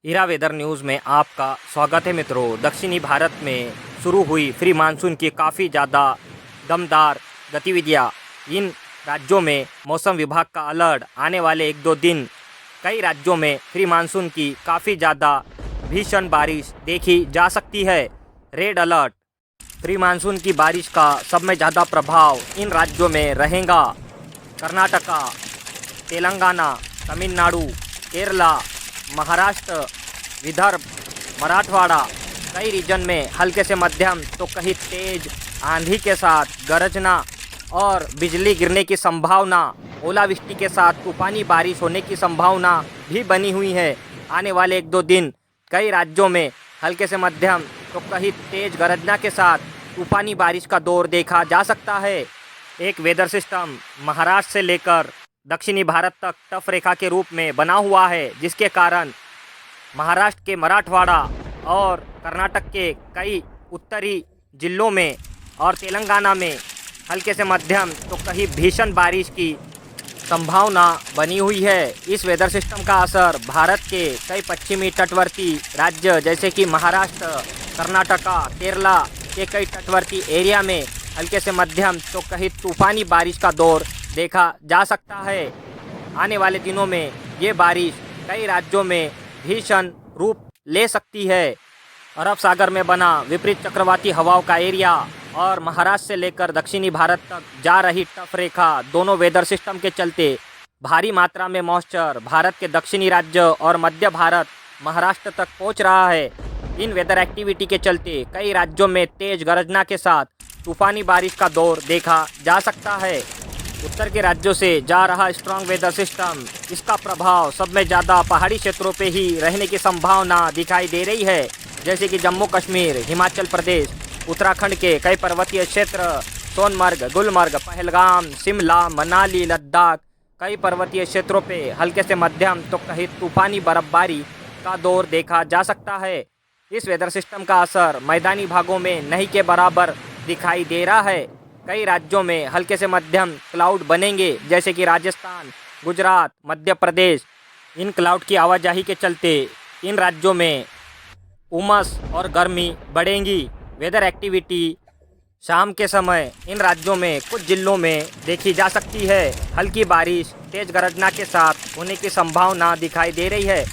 इरा weather news में आपका स्वागत है मित्रों। दक्षिणी भारत में शुरू हुई प्री मानसून की काफ़ी ज़्यादा दमदार गतिविधियाँ। इन राज्यों में मौसम विभाग का अलर्ट आने वाले 1-2 दिन कई राज्यों में प्री मानसून की काफ़ी ज़्यादा भीषण बारिश देखी जा सकती है। Red alert. प्री मानसून की बारिश का सब में ज़्यादा प्रभाव इन राज्यों में रहेगा। कर्नाटका, तेलंगाना, तमिलनाडु, केरला, महाराष्ट्र, विदर्भ, मराठवाड़ा, कई रीजन में हल्के से मध्यम तो कहीं तेज आंधी के साथ गरजना और बिजली गिरने की संभावना, ओलावृष्टि के साथ तूफानी बारिश होने की संभावना भी बनी हुई है। आने वाले 1-2 दिन कई राज्यों में हल्के से मध्यम तो कहीं तेज गरजना के साथ तूफानी बारिश का दौर देखा जा सकता है। एक वेदर सिस्टम महाराष्ट्र से लेकर दक्षिणी भारत तक टफ रेखा के रूप में बना हुआ है, जिसके कारण महाराष्ट्र के मराठवाड़ा और कर्नाटक के कई उत्तरी जिलों में और तेलंगाना में हल्के से मध्यम तो कहीं भीषण बारिश की संभावना बनी हुई है। इस वेदर सिस्टम का असर भारत के कई पश्चिमी तटवर्ती राज्य जैसे कि महाराष्ट्र, कर्नाटका, केरला के कई तटवर्ती एरिया में हल्के से मध्यम तो कहीं तूफानी बारिश का दौर देखा जा सकता है। आने वाले दिनों में ये बारिश कई राज्यों में भीषण रूप ले सकती है। अरब सागर में बना विपरीत चक्रवाती हवाओं का एरिया और महाराष्ट्र से लेकर दक्षिणी भारत तक जा रही टफ रेखा, दोनों वेदर सिस्टम के चलते भारी मात्रा में मॉइस्चर भारत के दक्षिणी राज्य और मध्य भारत, महाराष्ट्र तक पहुंच रहा है। इन वेदर एक्टिविटी के चलते कई राज्यों में तेज गरजना के साथ तूफानी बारिश का दौर देखा जा सकता है। उत्तर के राज्यों से जा रहा स्ट्रॉन्ग वेदर सिस्टम, इसका प्रभाव सब में ज़्यादा पहाड़ी क्षेत्रों पे ही रहने की संभावना दिखाई दे रही है, जैसे कि जम्मू कश्मीर, हिमाचल प्रदेश, उत्तराखंड के कई पर्वतीय क्षेत्र, सोनमर्ग, गुलमर्ग, पहलगाम, शिमला, मनाली, लद्दाख, कई पर्वतीय क्षेत्रों पे हल्के से मध्यम तो कहीं तूफानी बर्फबारी का दौर देखा जा सकता है। इस वेदर सिस्टम का असर मैदानी भागों में नहीं के बराबर दिखाई दे रहा है। कई राज्यों में हल्के से मध्यम क्लाउड बनेंगे, जैसे कि राजस्थान, गुजरात, मध्य प्रदेश। इन क्लाउड की आवाजाही के चलते इन राज्यों में उमस और गर्मी बढ़ेंगी। वेदर एक्टिविटी शाम के समय इन राज्यों में कुछ जिलों में देखी जा सकती है। हल्की बारिश तेज गरजना के साथ होने की संभावना दिखाई दे रही है।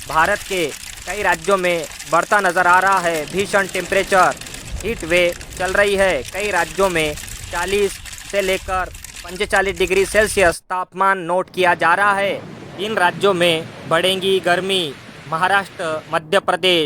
भारत के कई राज्यों में बढ़ता नज़र आ रहा है भीषण टेम्परेचर। हीट वेव चल रही है। कई राज्यों में 40 से लेकर 45 डिग्री सेल्सियस तापमान नोट किया जा रहा है। इन राज्यों में बढ़ेंगी गर्मी। महाराष्ट्र, मध्य प्रदेश,